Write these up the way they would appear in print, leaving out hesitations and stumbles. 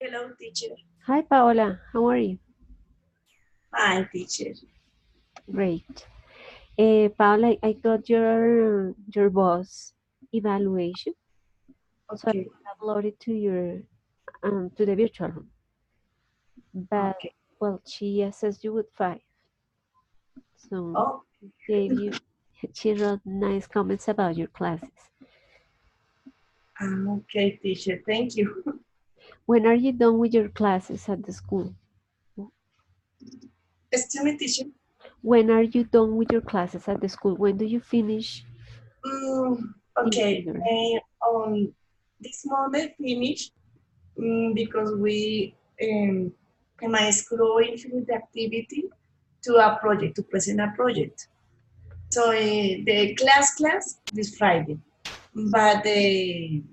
Hello, teacher. Hi, Paola. How are you? Hi, teacher. Great. Paola, I got your boss evaluation, so I Okay, uploaded to your to the virtual room. But okay. well, she assessed you with 5, so Oh, gave you. She wrote nice comments about your classes. okay, teacher. Thank you. When are you done with your classes at the school? Excuse me, teacher. When are you done with your classes at the school? When do you finish the Okay. year? On this Monday finish because we in my school we finish the activity to a project to present a project. So the class this Friday, but the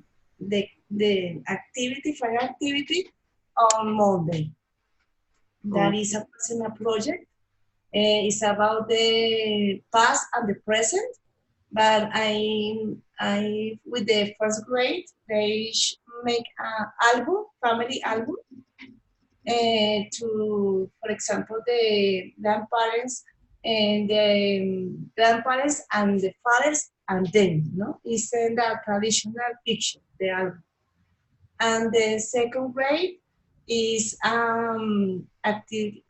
activity final activity on Monday. That is Okay. a personal project. It's about the past and the present. But I with the first grade, they make an album, family album, for example, the grandparents and the fathers and them. No, it's in the traditional picture, the album. And the second grade is activity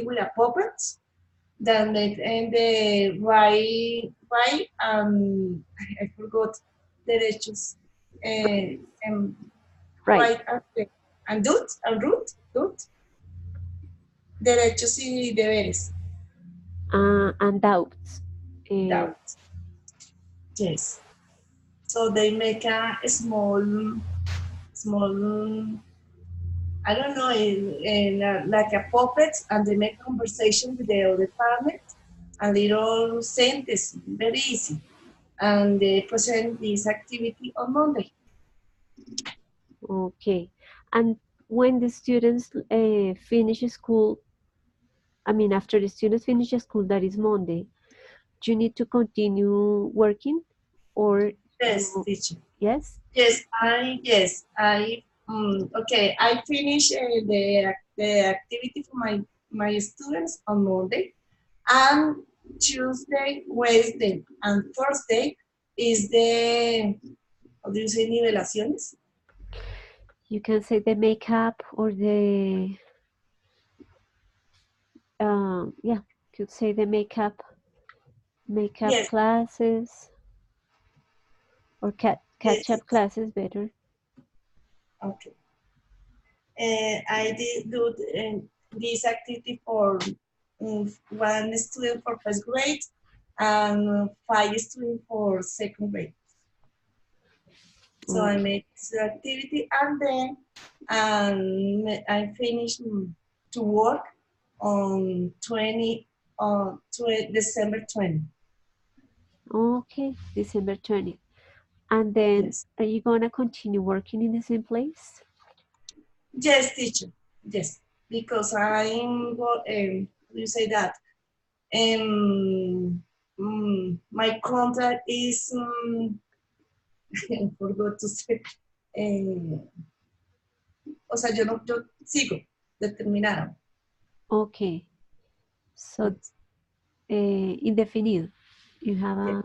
with a puppets. Then and the I forgot derechos and Right. right and root derechos y deberes. And doubts. Uh, Doubt. Yes. So they make a small I don't know, like a puppet, and they make conversation with the other partner, a little sentence, very easy. And they present this activity on Monday. okay. And when the students finish school, I mean, after the students finish school, that is Monday, you need to continue working or Yes, you, teacher. yes? Okay. I finish the activity for my students on Monday, and Tuesday, Wednesday, and Thursday is the how do you say nivelaciones? You can say the makeup or yeah, could say the makeup Yes, classes or catch yes. up classes better. Okay. I did do this activity for one student for first grade and 5 students for second grade. So I Okay. made the activity, and then I finished to work on 20 on December 20. Okay, December 20th. And then Yes. are you gonna continue working in the same place? Yes, teacher. Yes, because you say that my contract is I forgot to say. eh, o sea, yo sigo determinado. Okay, so Yes, indefinido. You have yes,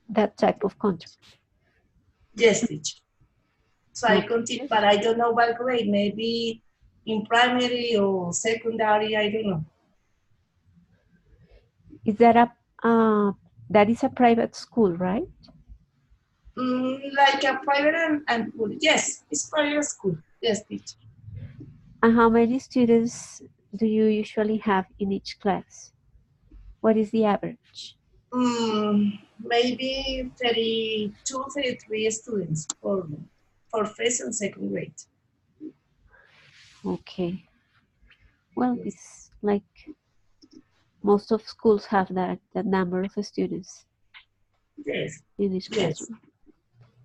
that type of contract. yes, teacher. So I Okay, continue, good. but I don't know what grade. Maybe in primary or secondary. I don't know. Is that that is a private school, right? Like a private and yes, it's private school. Yes, teacher. And how many students do you usually have in each class? What is the average? Maybe 32, 33 students for first and second grade. Okay. Well, Yes, it's like most of schools have that number of students yes, in each yes. classroom.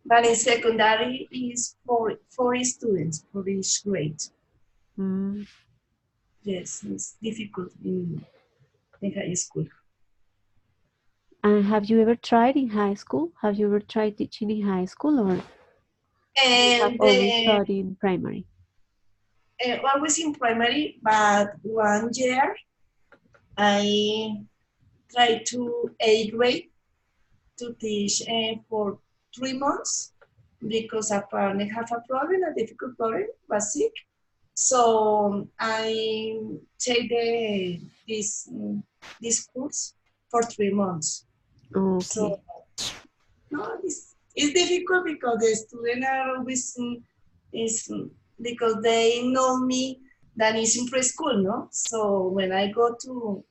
But in secondary is four students for each grade. Mm. Yes, it's difficult in high school. And have you ever tried in high school? Have you ever tried teaching in high school, or you have And always taught in primary? always in primary, but 1 year I tried to A grade to teach for 3 months because apparently have a problem, a difficult problem, was sick. So I take this course for 3 months. So Okay. no, it's difficult because the students are always is because they know me that is in preschool, no? So when I go to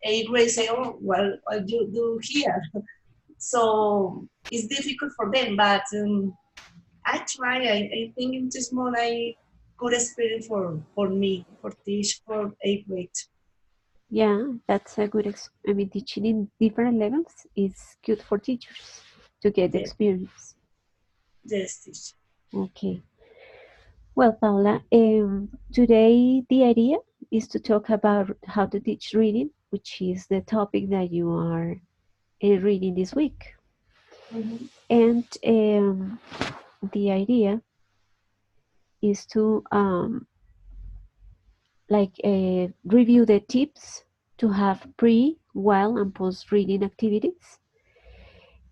8th grade, say, oh, well, what you do here? So it's difficult for them, but I try. I think in this month I good experience for me for teach for 8th grade. Yeah, that's a good. I mean, teaching in different levels is good for teachers to get Yeah, experience. yes, teach. Okay. Well, Paula, today the idea is to talk about how to teach reading, which is the topic that you are reading this week. Mm-hmm. And the idea is to review the tips to have pre, while, and post reading activities.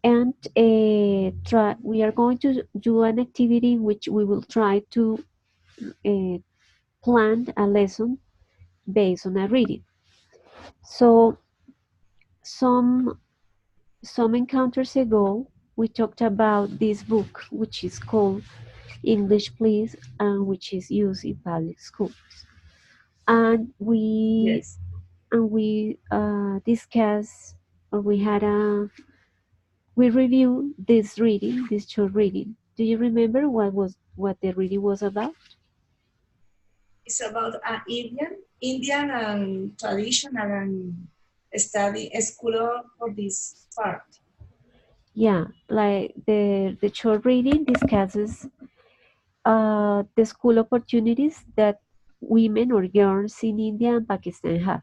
And we are going to do an activity in which we will try to uh, plan a lesson based on a reading. So some some encounters ago, we talked about this book, which is called English Please, and which is used in public schools. And Yes. we discussed, or we reviewed this reading, this short reading. Do you remember what the reading was about? It's about Indian and traditional and study school for this part. Yeah, like the short reading discusses the school opportunities that women or girls in India and Pakistan have.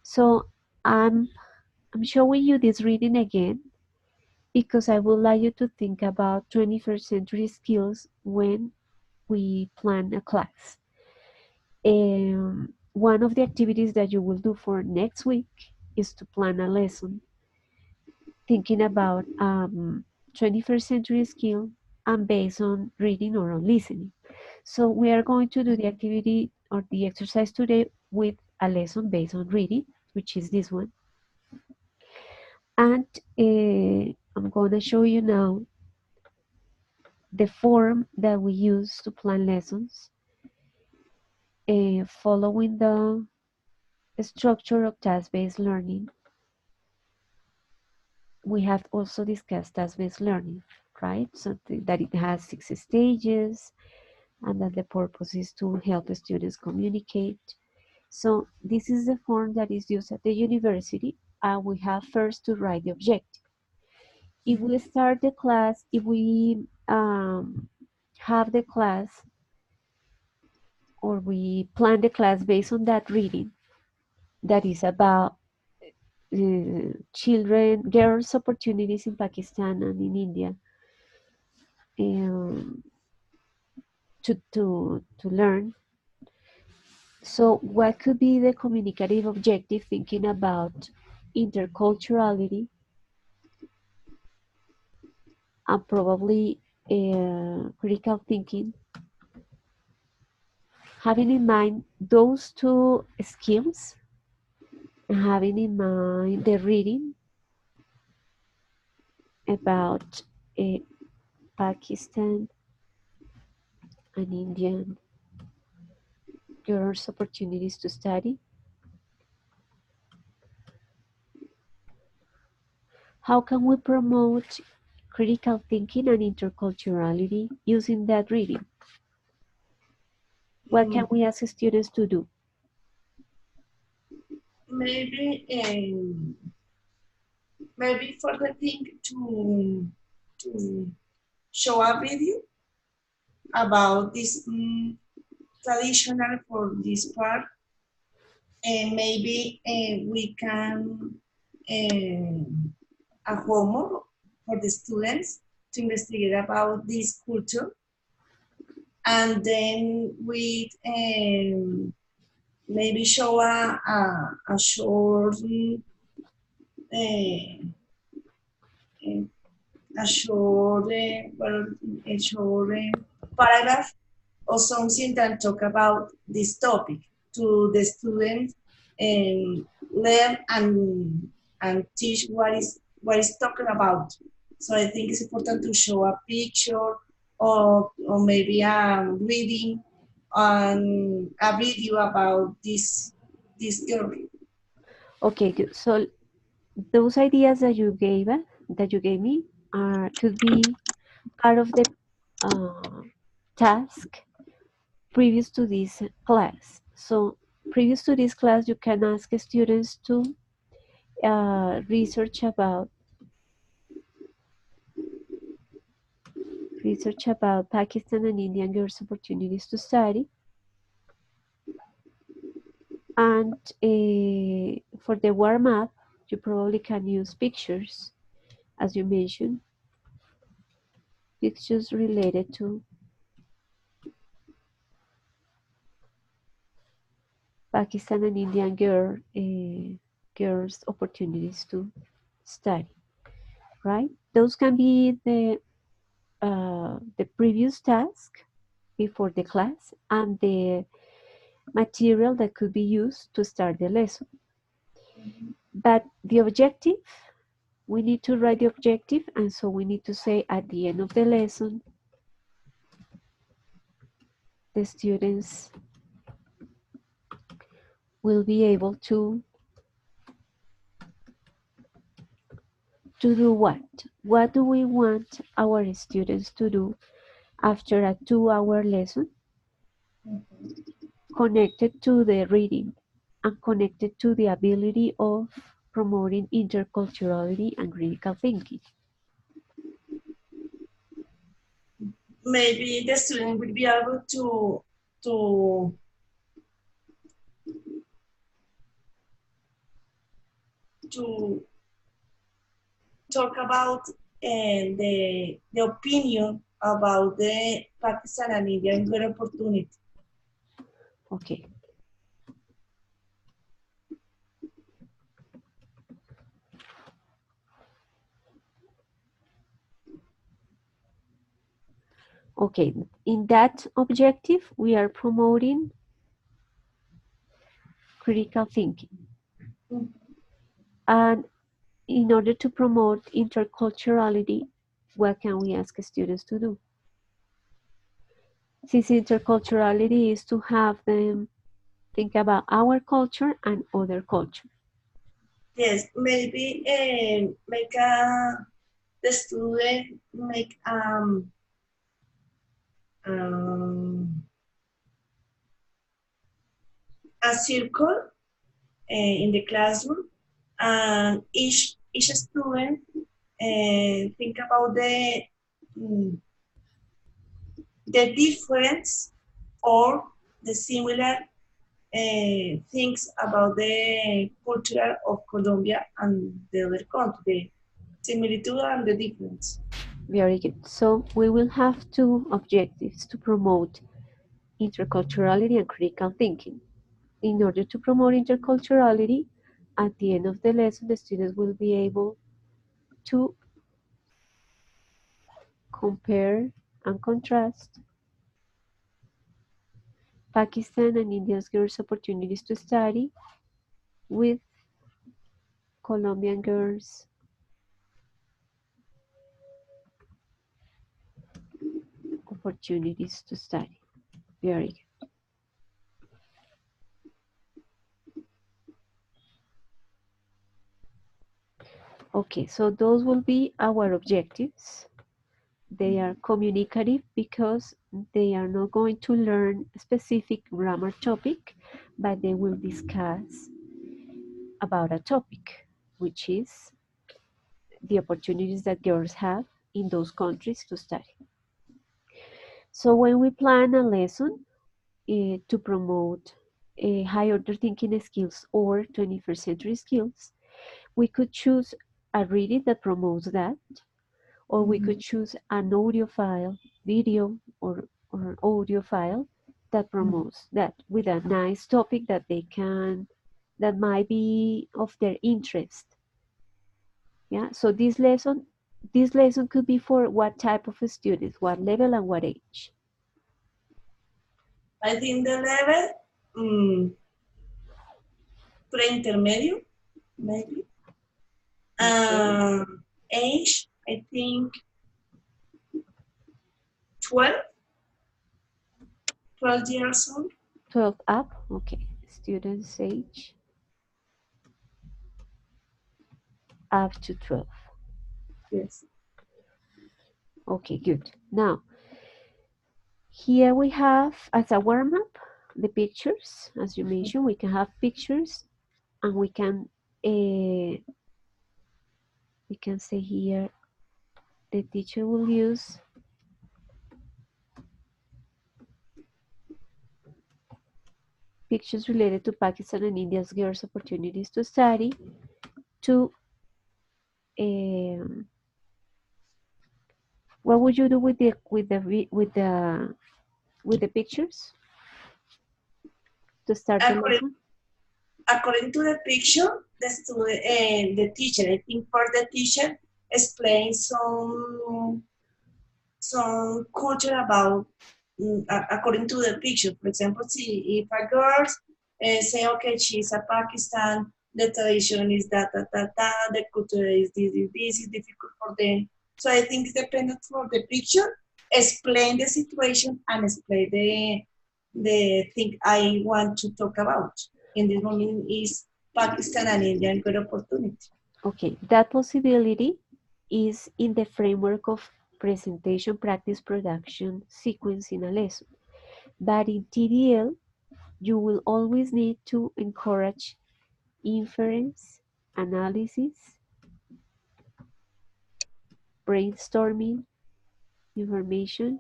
So I'm showing you this reading again because I would like you to think about 21st century skills when we plan a class. One of the activities that you will do for next week is to plan a lesson thinking about 21st century skill and based on reading or on listening. So we are going to do the activity or the exercise today with a lesson based on reading, which is this one. And I'm going to show you now the form that we use to plan lessons, following the structure of task-based learning. We have also discussed task-based learning, right? So that it has 6 stages and that the purpose is to help students communicate. So this is the form that is used at the university, and we have first to write the objective. If we start the class, if we have the class or we plan the class based on that reading that is about children, girls' opportunities in Pakistan and in India um, to learn. So, what could be the communicative objective thinking about interculturality and probably critical thinking, having in mind those two skills, and having in mind the reading about uh, Pakistan and Indian girls' opportunities to study. How can we promote critical thinking and interculturality using that reading? What can Mm, we ask students to do? maybe maybe for the thing to show a video about this traditional for this part, and maybe we can a homework for the students to investigate about this culture and then we maybe show a short uh, a short well, a short paragraph or something that talk about this topic to the students and learn and teach what is talking about. So I think it's important to show a picture or maybe a reading on a video about this girl. Okay, good. So those ideas that you gave me, could be part of the uh, task previous to this class. So previous to this class, you can ask students to research about Pakistan and Indian girls' opportunities to study, and for the warm up, you probably can use pictures, as you mentioned, pictures related to Pakistan and Indian girls' opportunities to study. Right? Those can be the previous task before the class and the material that could be used to start the lesson. But the objective, we need to write the objective, and so we need to say at the end of the lesson, the students will be able to do what? What do we want our students to do after a 2-hour lesson connected to the reading and connected to the ability of promoting interculturality and critical thinking? Maybe the student will be able to to talk about the opinion about the Pakistan and Indian good opportunity. Okay. Okay, in that objective, we are promoting critical thinking. And in order to promote interculturality, what can we ask students to do? Since interculturality is to have them think about our culture and other culture. Yes, maybe make the student make um, a circle in the classroom, and each student think about mm, the difference or the similar things about the culture of Colombia and the other country, the similitude and the difference. Very good. So we will have two objectives to promote interculturality and critical thinking. In order to promote interculturality, at the end of the lesson, the students will be able to compare and contrast Pakistan and India's girls' opportunities to study with Colombian girls' opportunities to study. Very good. Okay, so those will be our objectives. They are communicative because they are not going to learn a specific grammar topic, but they will discuss about a topic, which is the opportunities that girls have in those countries to study. So when we plan a lesson to promote high order thinking skills or 21st century skills, we could choose a reading that promotes that, or we could choose an audio file, video, or or audio file that promotes that with a nice topic that they can, that might be of their interest. Yeah, so this lesson could be for what type of students, what level and what age. I think the level pre-intermedio, maybe. Okay, Age, I think 12, 12 years old. 12 up. Okay, students age up to 12. Yes. Okay, good. Now, here we have as a warm-up the pictures. As you mentioned, we can have pictures and we can say here the teacher will use pictures related to Pakistan and India's girls' opportunities to study to um, what would you do with the pictures to start the According, lesson? according to the picture, the student and the teacher, I think for the teacher, explain some culture about according to the picture. For example, see if a girl say, okay, she's a Pakistan, the tradition is that, the culture is this is difficult for them. So I think it's dependent for the picture, explain the situation and explain the thing I want to talk about. In this moment is Pakistan and India good opportunity. Okay, that possibility is in the framework of presentation, practice, production, sequence in a lesson. But in TDL, you will always need to encourage inference, analysis, brainstorming, information,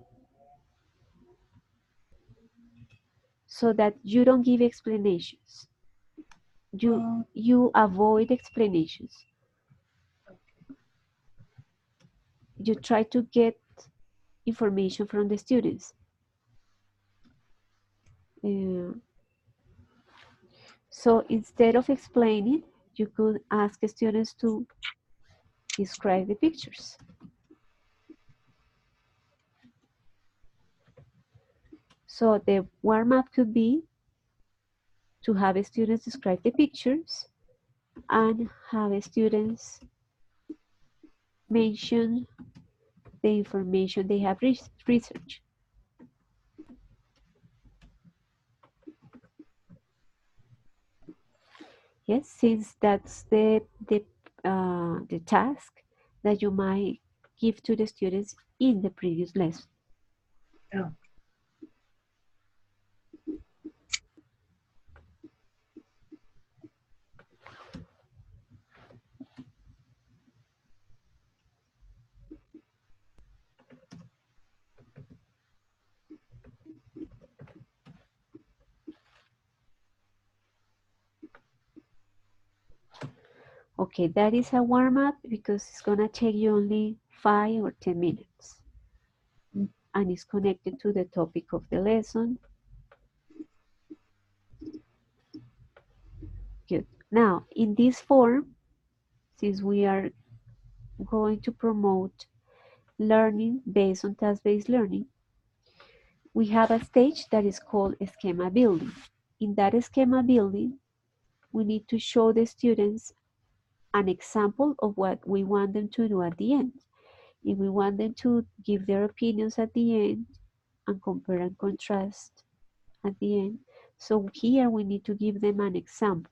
so that you don't give explanations. You Mm, you avoid explanations. You try to get information from the students. Uh, so instead of explaining, you could ask students to describe the pictures. So the warm-up could be to have students describe the pictures and have students mention the information they have researched. Yes, since that's the task that you might give to the students in the previous lesson. yeah. Okay, that is a warm-up because it's gonna take you only 5 or 10 minutes and it's connected to the topic of the lesson. Good. Now, in this form, since we are going to promote learning based on task-based learning, we have a stage that is called schema building. In that schema building, we need to show the students an example of what we want them to do at the end. If we want them to give their opinions at the end and compare and contrast at the end, so here we need to give them an example.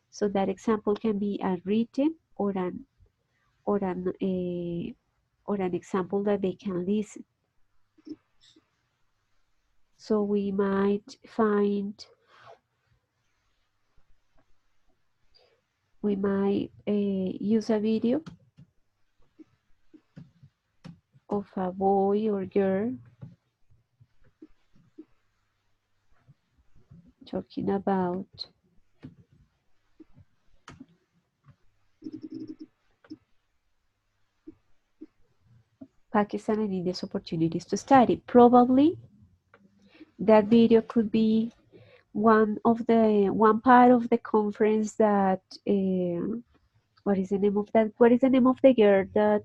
So that example can be a written or an or an example that they can listen. So we might find we might use a video of a boy or girl talking about Pakistan and India's opportunities to study. Probably that video could be one part of the conference that what is the name of that? What is the name of the girl that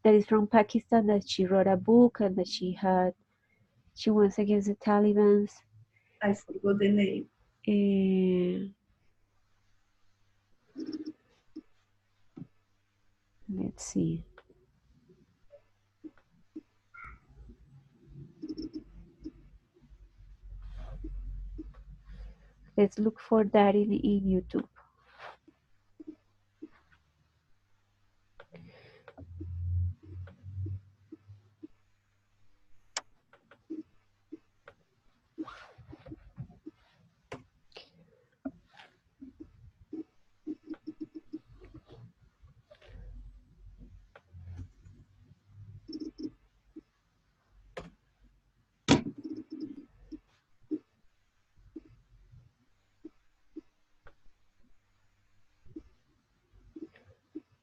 is from Pakistan that she wrote a book and that she was against the Taliban? I forgot the name. Let's see. Let's look for that in YouTube.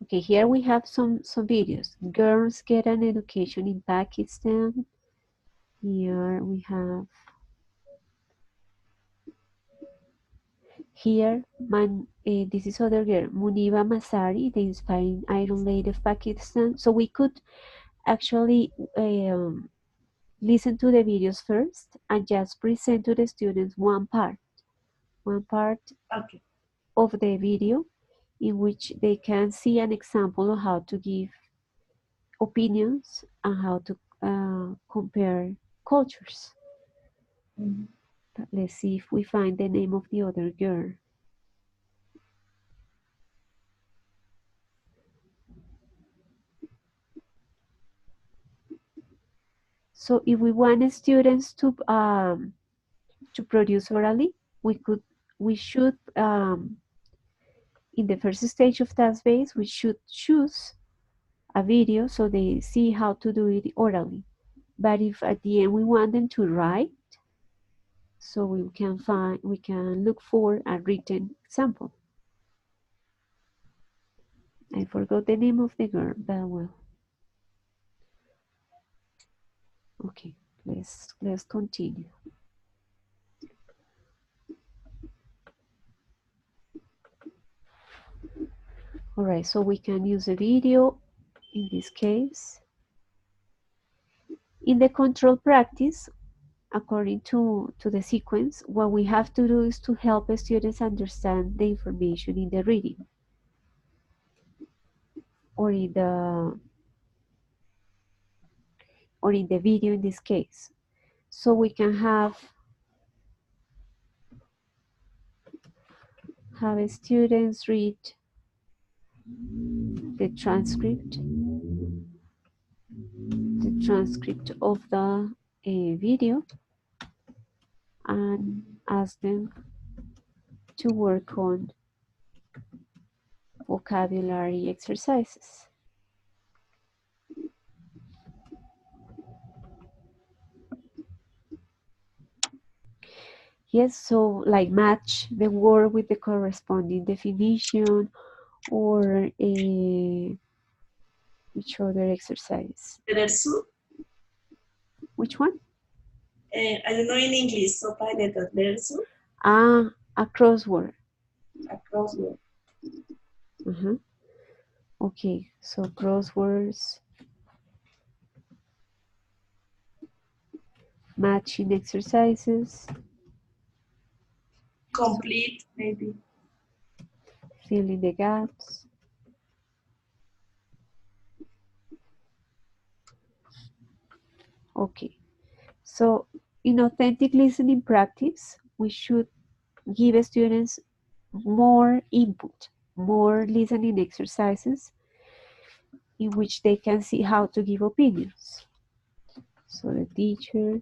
Okay, here we have some videos. Girls get an education in Pakistan. Here we have this is other girl, Muniba Masari, the inspiring Iron Lady of Pakistan. So we could actually listen to the videos first and just present to the students one part Okay. of the video in which they can see an example of how to give opinions and how to compare cultures. Mhm. But let's see if we find the name of the other girl. So if we want students to produce orally, we should in the first stage of task base we should choose a video so they see how to do it orally. But if at the end we want them to write, so we can look for a written example. I forgot the name of the girl, but well. Okay, let's continue. All right, so we can use a video in this case. In the control practice, according to the sequence, what we have to do is to help the students understand the information in the reading or in the video in this case. So we can have students read the transcript of the video and ask them to work on vocabulary exercises. Yes, so like match the word with the corresponding definition or which other exercise? Verso, Which one? I don't know in English, so pilot verso, Ah, a crossword. a crossword. Okay, so crosswords, matching exercises, Complete, maybe. filling the gaps. Okay, so in authentic listening practice, we should give students more input, more listening exercises in which they can see how to give opinions. So the teacher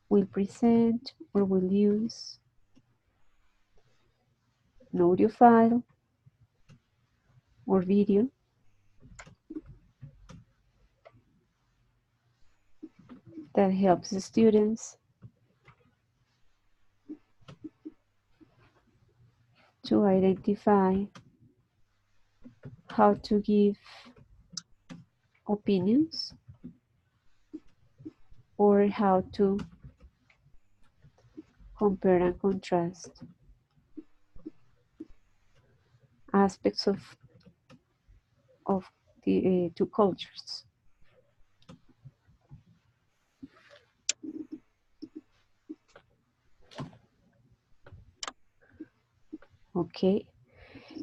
will present or will use an audio file or video that helps the students to identify how to give opinions or how to compare and contrast aspects of the two cultures. Okay,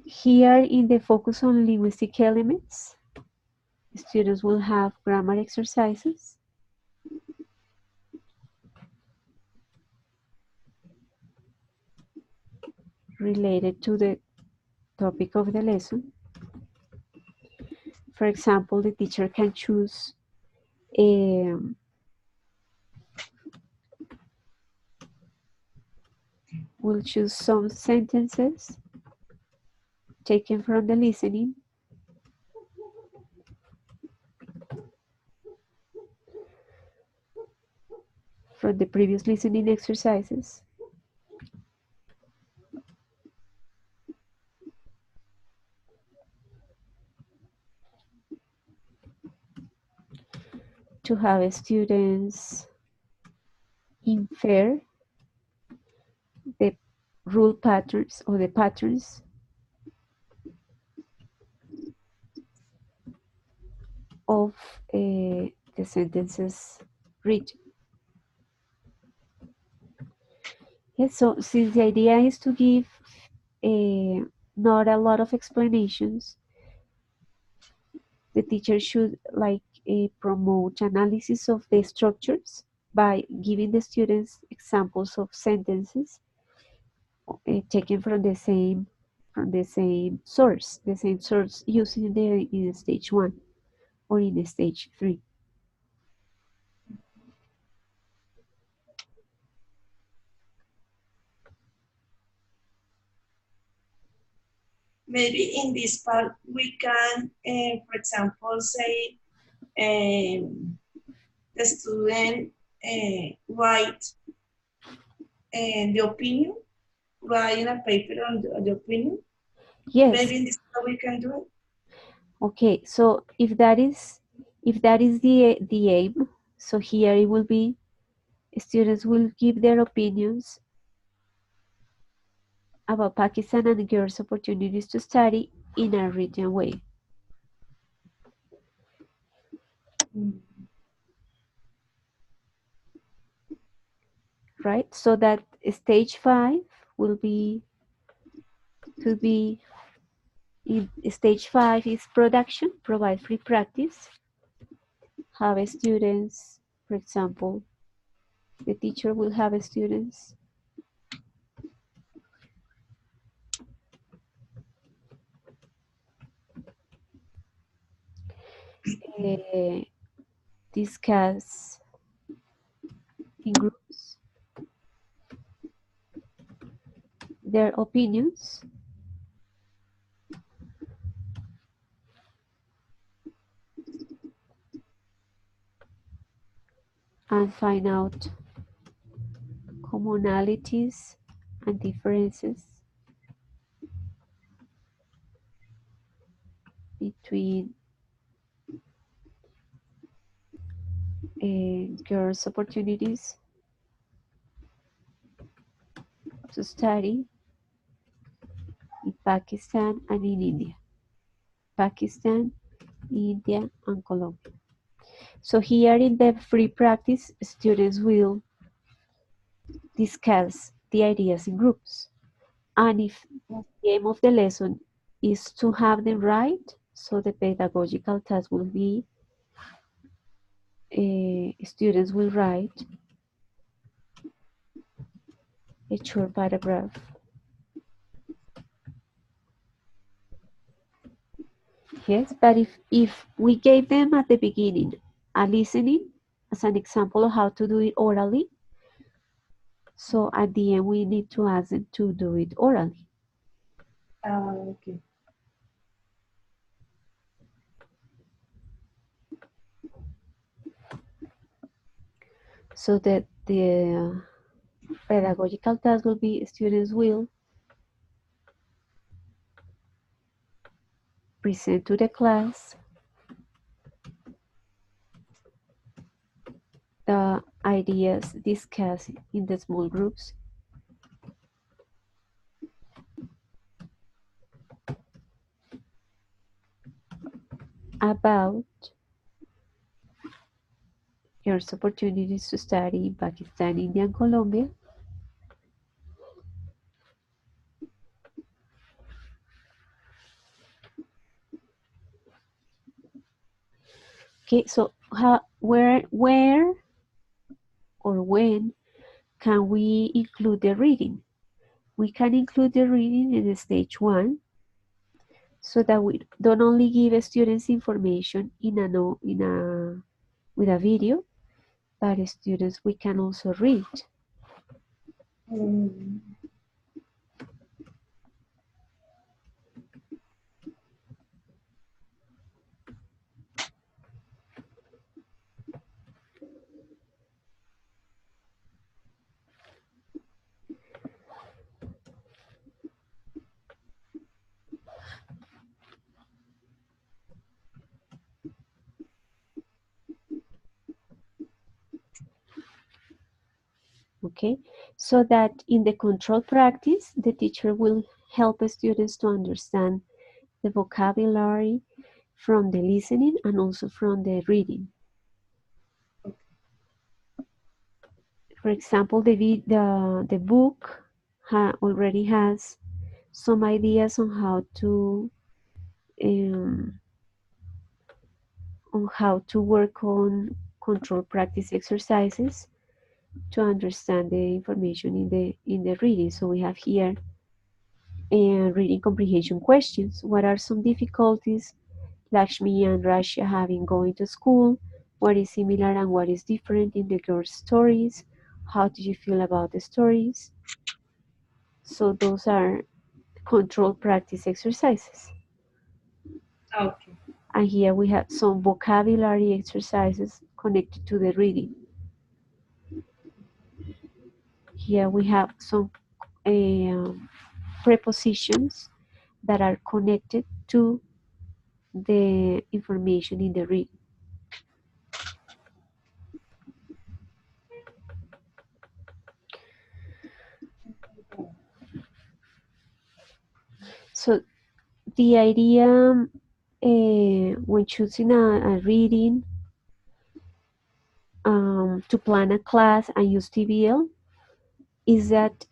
here in the focus on linguistic elements, students will have grammar exercises related to the topic of the lesson. For example, the teacher can choose will choose some sentences taken from the listening, from the previous listening exercises, to have students infer the rule patterns or the patterns of the sentences read. Yes, so since the idea is to give not a lot of explanations, the teacher should promote analysis of the structures by giving the students examples of sentences taken from the same source used in stage one or in stage three. Maybe in this part we can, for example, say the student write the opinion, write in a paper on the opinion. Yes. Maybe in this part we can do it. Okay. So if that is the aim, so here it will be students will give their opinions about Pakistan and girls' opportunities to study in a written way, Mm. right? So that stage 5 will be could be in stage 5 is production, provide free practice, have students, for example, the teacher will have students uh, discuss in groups their opinions and find out commonalities and differences between girls' opportunities to study in Pakistan and in India. Pakistan, India, and Colombia. So here in the free practice, students will discuss the ideas in groups. And if the aim of the lesson is to have them write, so the pedagogical task will be students will write a short paragraph. Yes, but if we gave them at the beginning a listening as an example of how to do it orally, so at the end we need to ask them to do it orally. Okay. So that the pedagogical task will be students will present to the class the ideas discussed in the small groups about girls' opportunities to study in Pakistan, India, and Colombia. Okay, so where or when can we include the reading? We can include the reading in the stage 1 so that we don't only give students information with a video, but students we can also read. Mm, Okay, so that in the control practice, the teacher will help students to understand the vocabulary from the listening and also from the reading. For example, the book already has some ideas um, on how to work on control practice exercises to understand the information in the reading. So we have here reading comprehension questions. What are some difficulties Lakshmi and Rasha have in going to school? What is similar and what is different in the girls' stories? How do you feel about the stories? So those are control practice exercises. okay. And here we have some vocabulary exercises connected to the reading. Here we have some prepositions that are connected to the information in the reading. So the idea when choosing a reading to plan a class and use TBL is that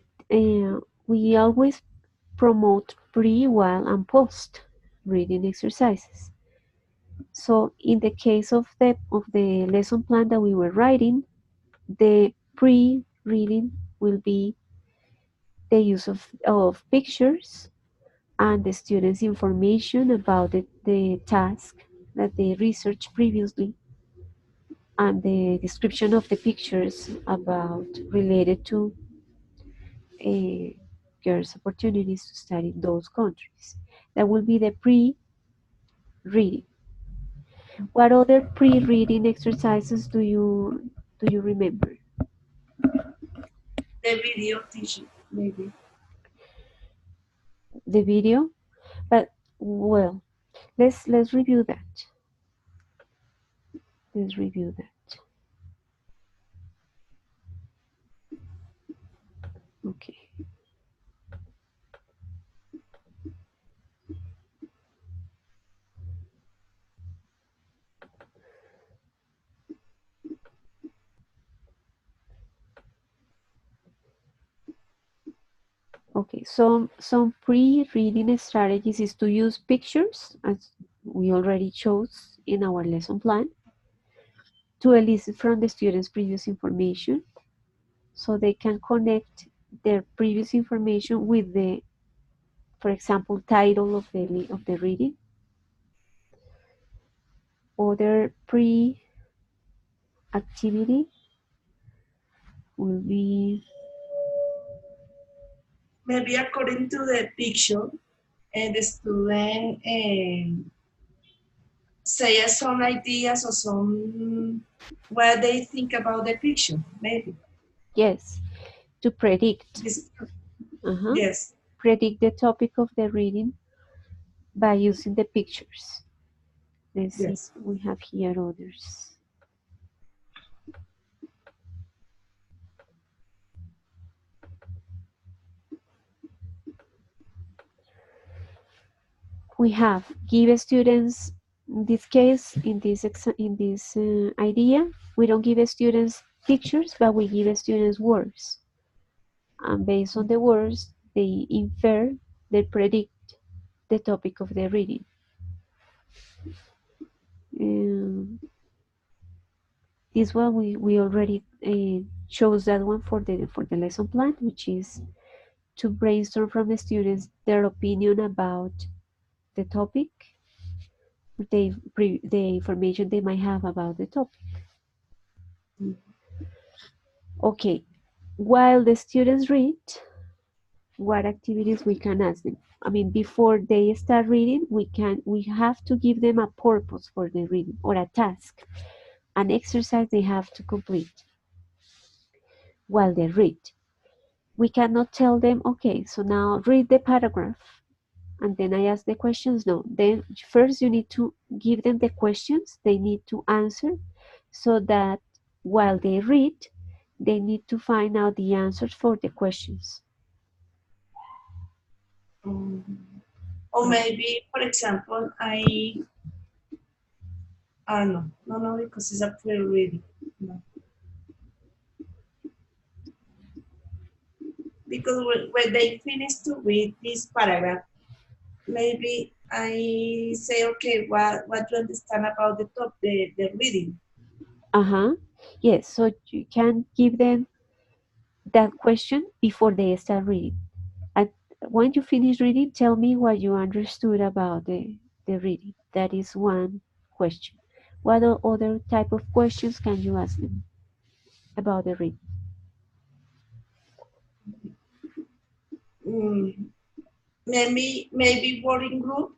we always promote pre, while, and post reading exercises. So in the case of the lesson plan that we were writing, the pre-reading will be the use of pictures and the students' information about the task that they researched previously and the description of the pictures about related to girls' opportunities to study in those countries. That will be the pre-reading. What other pre-reading exercises do you remember? The video teaching, maybe. The video, but well, let's review that. Let's review that. Okay. Okay, some pre-reading strategies is to use pictures, as we already chose in our lesson plan, to elicit from the students previous information, so they can connect their previous information with the, for example, title of the reading. Other pre-activity will be Maybe according to the picture, the student say some ideas or some what they think about the picture, maybe. yes, to predict. This, Uh-huh. yes, Predict the topic of the reading by using the pictures. Let's see, yes. we have here others. We have give students in this case, in this idea, we don't give students pictures, but we give students words. And based on the words, they infer, they predict the topic of the reading. Um, this one we already chose that one for the lesson plan, which is to brainstorm from the students their opinion about the topic, the information they might have about the topic. Okay, while the students read, what activities we can ask them? I mean, before they start reading, we have to give them a purpose for the reading or a task, an exercise they have to complete while they read. We cannot tell them, okay, so now read the paragraph and then I ask the questions. No, then first you need to give them the questions they need to answer so that while they read, they need to find out the answers for the questions. Or maybe, for example, no, because it's a pre-reading. No. Because when they finish to read this paragraph, maybe I say, okay, what do you understand about the reading? Uh-huh. Yes, so you can give them that question before they start reading. And when you finish reading, tell me what you understood about the reading. That is one question. What other type of questions can you ask them about the reading? Mm, maybe working group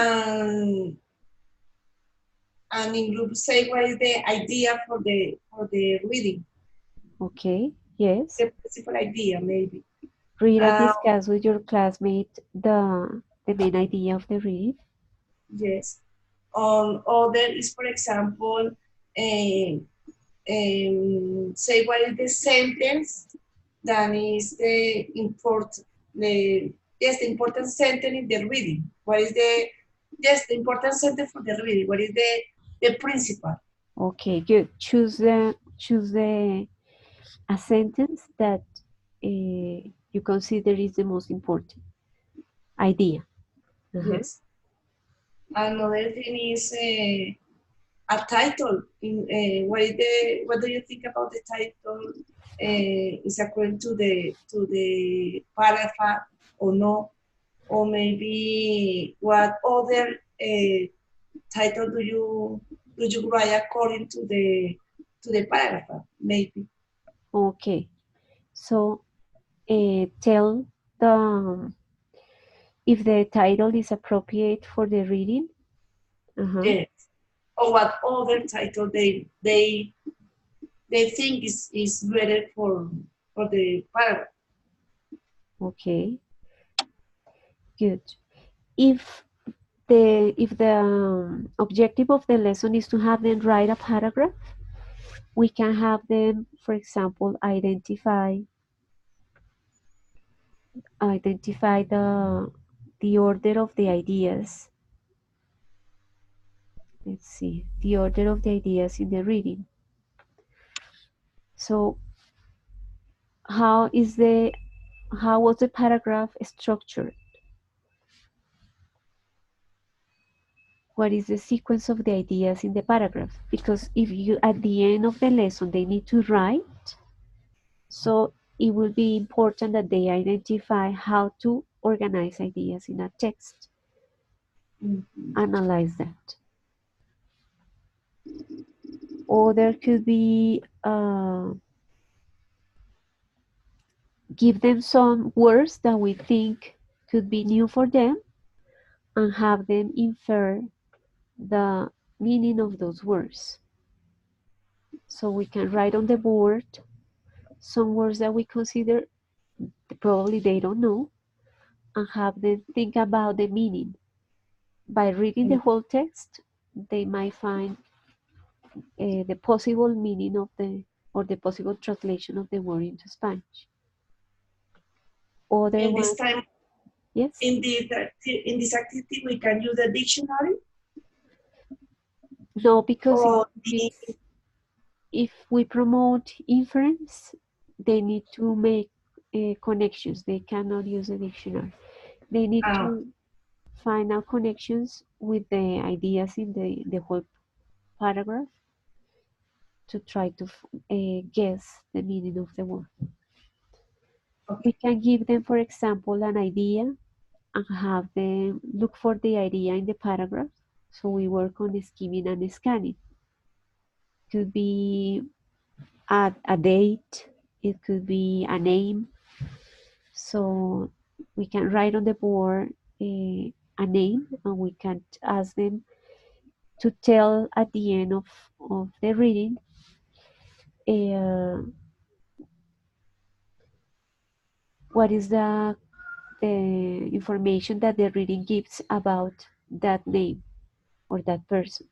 and in group say what is the idea for the reading, Okay, yes. the principal idea maybe. Read and Uh, discuss with your classmate the main idea of the read. yes. Other is, for example, say what is the sentence that is the important, the important sentence in the reading. What is the important sentence for the reading? What is the principal? Okay, good. Choose the a sentence that you consider is the most important idea. Uh-huh. Yes. Another thing is a title. What do you think about the title? Is according to the paragraph or no? Or maybe what other title do you write according to the paragraph? Maybe. Okay, so tell the if the title is appropriate for the reading. Uh-huh. Yes. Or what other title they think is better for the paragraph. Okay, good. If the objective of the lesson is to have them write a paragraph, we can have them, for example, identify the order of the ideas. Let's see, the order of the ideas in the reading. So how was the paragraph structured? What is the sequence of the ideas in the paragraph? Because if you at the end of the lesson they need to write, so it will be important that they identify how to organize ideas in a text. Mhm. Analyze that. Or there could be give them some words that we think could be new for them and have them infer the meaning of those words. So we can write on the board some words that we consider probably they don't know and have them think about the meaning. By reading the whole text, they might find the possible meaning of the possible translation of the word into Spanish. Other In this ones, time, yes. in this activity, we can use the dictionary. No, because or the if we promote inference, they need to make connections. They cannot use a dictionary. They need uh, to find out connections with the ideas in the whole paragraph to try to guess the meaning of the word. We okay, can give them, for example, an idea and have them look for the idea in the paragraph. So we work on skimming and scanning. Could be a date, it could be a name. So we can write on the board a name and we can ask them to tell at the end of the reading uh, what is the information that the reading gives about that name or that person.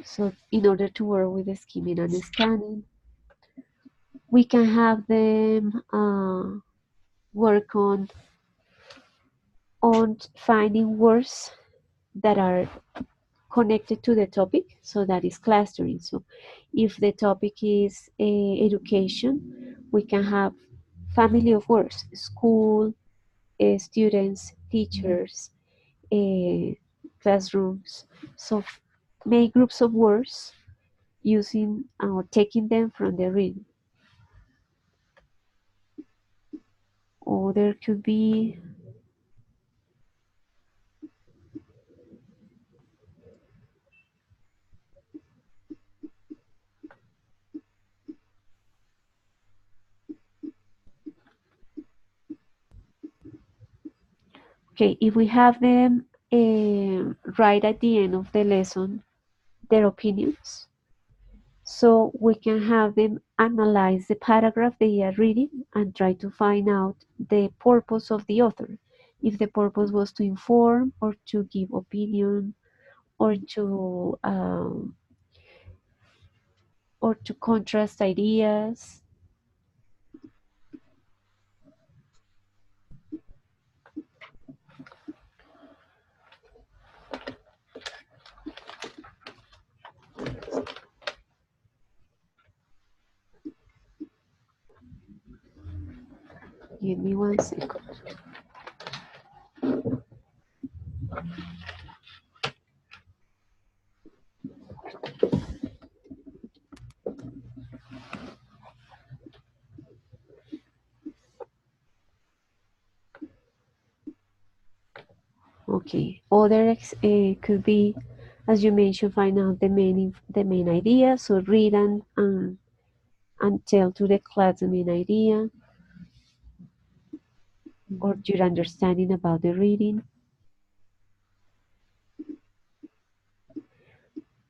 So in order to work with the skimming and scanning, we can have them work on finding words that are connected to the topic. So that is clustering. So if the topic is education, we can have family of words: school, students, teachers, uh, classrooms. So make groups of words using or taking them from the reading. Or there could be, okay, if we have them right at the end of the lesson, their opinions. So we can have them analyze the paragraph they are reading and try to find out the purpose of the author. If the purpose was to inform or to give opinion or to contrast ideas. Give me 1 second. Okay. Could be, as you mentioned, find out the main idea. So read and tell to the class the main idea or your understanding about the reading.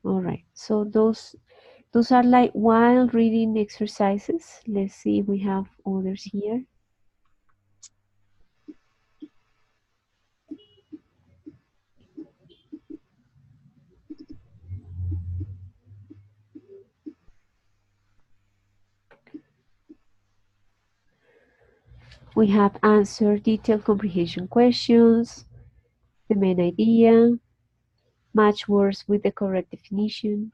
All right. So those are like while reading exercises. Let's see if we have others here. We have answer detailed comprehension questions, the main idea, match words with the correct definition.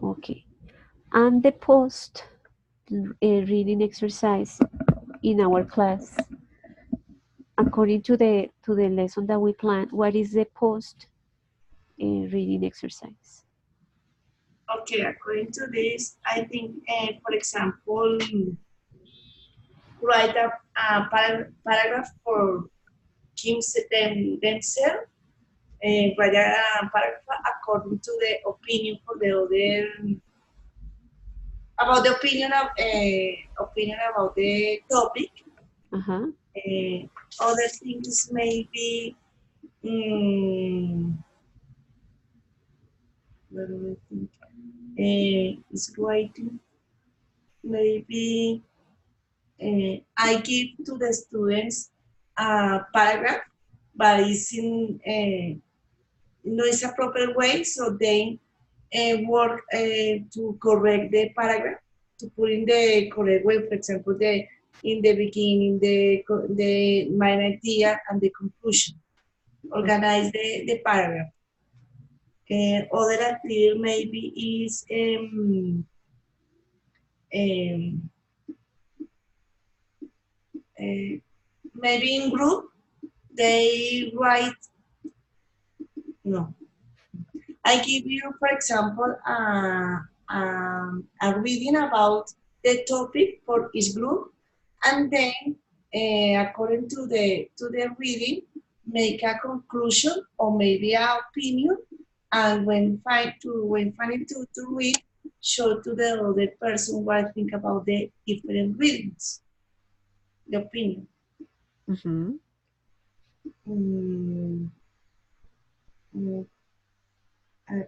Okay. And the post reading exercise in our class, according to the lesson that we plan, what is the post reading exercise? okay. According to this, I think, for example, write paragraph for themselves, write a paragraph according to the opinion for the other, about the opinion about the topic. Uh-huh. Other things maybe, what do I think? Is writing. Maybe I give to the students a paragraph, but it's in no, it's a proper way, so they work to correct the paragraph, to put in the correct way. For example, the in the beginning, the main idea and the conclusion. Organize the paragraph. Other activity maybe is um, uh, maybe in group they write no. I give you, for example, a reading about the topic for each group, and then, according to the reading, make a conclusion or maybe an opinion, and when finding to read, show to the other person what I think about the different readings, the opinion. Mm-hmm. Mm, mm, uh,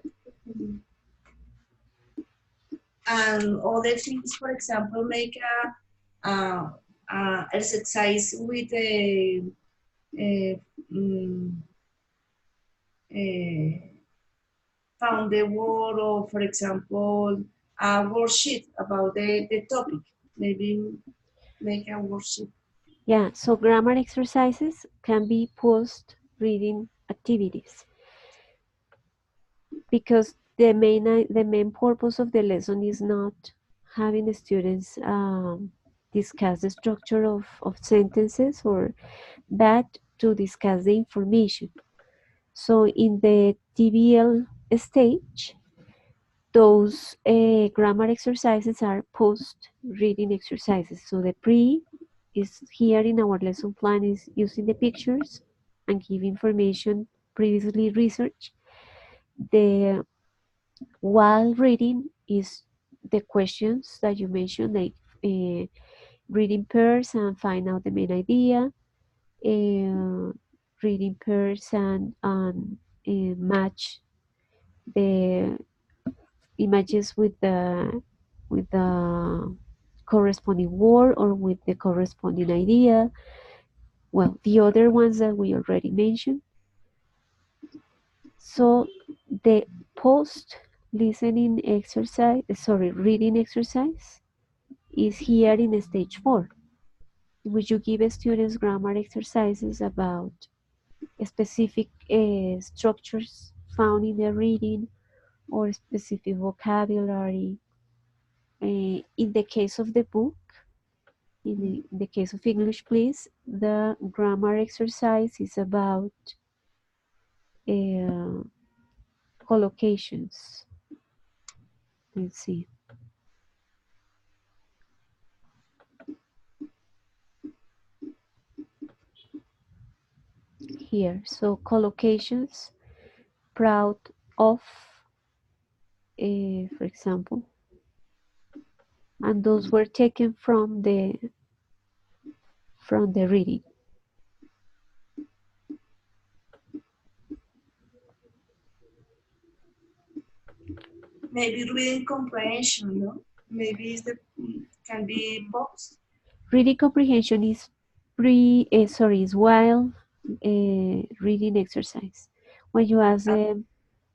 and other things, for example, make a exercise with a, um, a found the word, or for example, a worksheet about the topic. Maybe make a worksheet. Yeah, so grammar exercises can be post reading activities because the main purpose of the lesson is not having the students discuss the structure of sentences or but to discuss the information. So in the TBL stage, those grammar exercises are post reading exercises. So the pre is here in our lesson plan is using the pictures and give information previously researched. The while reading is the questions that you mentioned, like reading pairs and find out the main idea, uh, reading pairs and match the images with the corresponding word or with the corresponding idea. Well, the other ones that we already mentioned. So the post listening exercise, sorry, reading exercise is here in stage 4, in which you give students grammar exercises about specific structures found in the reading or specific vocabulary. In the case of the book, in the case of English, please, the grammar exercise is about uh, collocations. Let's see here. So collocations, proud of, for example, and those were taken from the reading. Maybe reading comprehension, no? Maybe it's the can be box. Reading comprehension is is while reading exercise. When you ask them,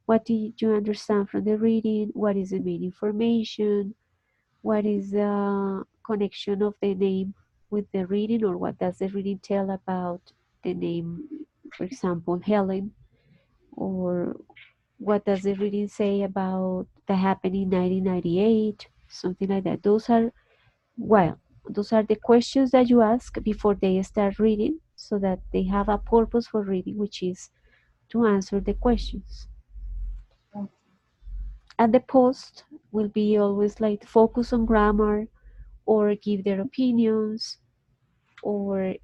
what did you understand from the reading? What is the main information? What is the connection of the name with the reading, or what does the reading tell about the name, for example, Helen? Or what does the reading say about the happening in 1998? Something like that. Well, those are the questions that you ask before they start reading so that they have a purpose for reading, which is to answer the questions. And the post will be always like focus on grammar or give their opinions or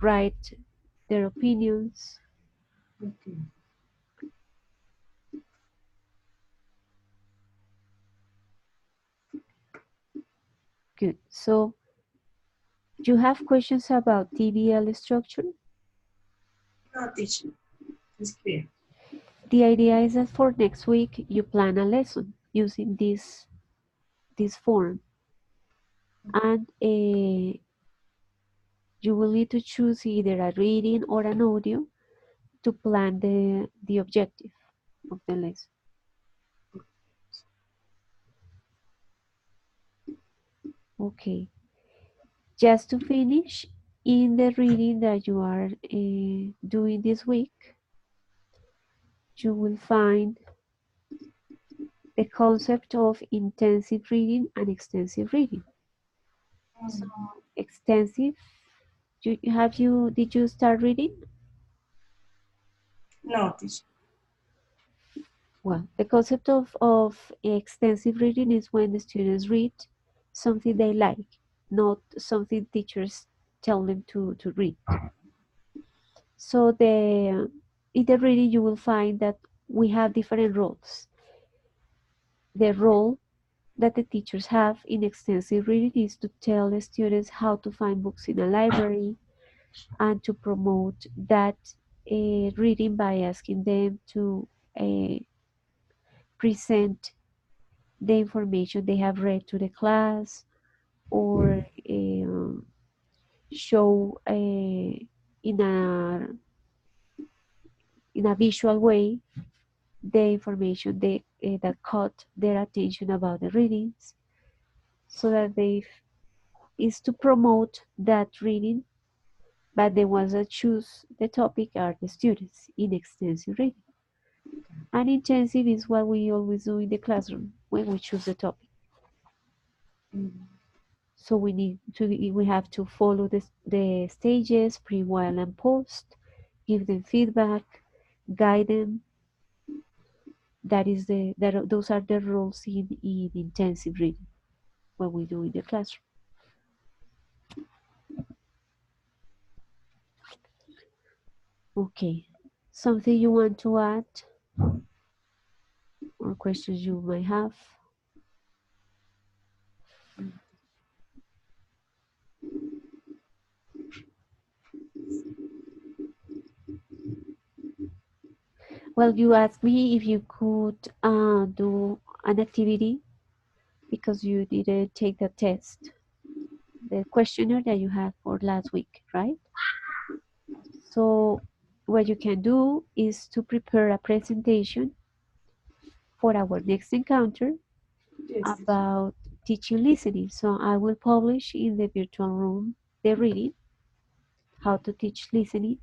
write their opinions. Okay. Good. So you have questions about TBL structure? No, teacher, it's clear. The idea is that for next week you plan a lesson using this form, and you will need to choose either a reading or an audio to plan the objective of the lesson. Okay. Just to finish, in the reading that you are doing this week, you will find the concept of intensive reading and extensive reading. So, Mm. extensive, did you start reading? No, teacher. Well, the concept of extensive reading is when the students read something they like, not something teachers tell them to read. So in the reading you will find that we have different roles. The role that the teachers have in extensive reading is to tell the students how to find books in a library and to promote that reading by asking them to uh, present the information they have read to the class or show in a visual way the information that caught their attention about the readings so that they is to promote that reading, but the ones that choose the topic are the students in extensive reading. And intensive is what we always do in the classroom when we choose the topic. Mm. So we have to follow the stages pre, while, and post, give them feedback, guide them. Those are the roles in intensive reading what we do in the classroom. Okay, something you want to add or questions you might have? Well, you asked me if you could do an activity because you didn't take the test, the questionnaire that you had for last week, right? So what you can do is to prepare a presentation for our next encounter Yes, teacher. about teaching listening. So I will publish in the virtual room the reading, how to teach listening,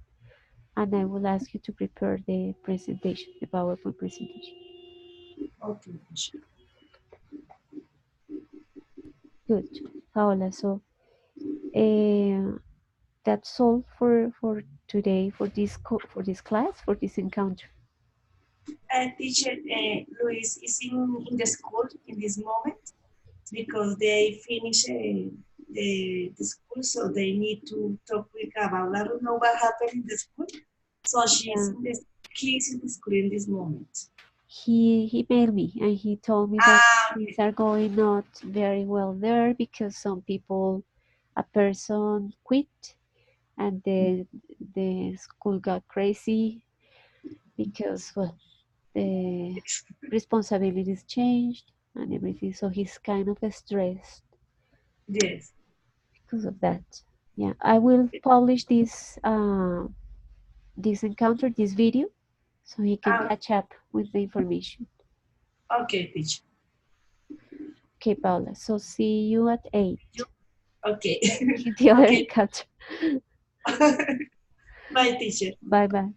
and I will ask you to prepare the presentation, the PowerPoint presentation. Okay, teacher. Good, Paola. So uh, that's all for today for this class for this encounter. And teacher, Luis is in the school in this moment because they finish the school, so they need to talk with about. I don't know what happened in the school. So she's Yeah, in the kids in the school in this moment. he mailed me and he told me that Ah, things okay. are going not very well there because some people, a person quit and the school got crazy because well the responsibilities changed and everything. So he's kind of stressed Yes. because of that. Yeah, I will publish this encounter, this video, so he can Ah, catch up with the information. okay, teacher. Okay, Paula. So see you at You 8 okay? in the other Okay. encounter. Bye, teacher. Bye bye.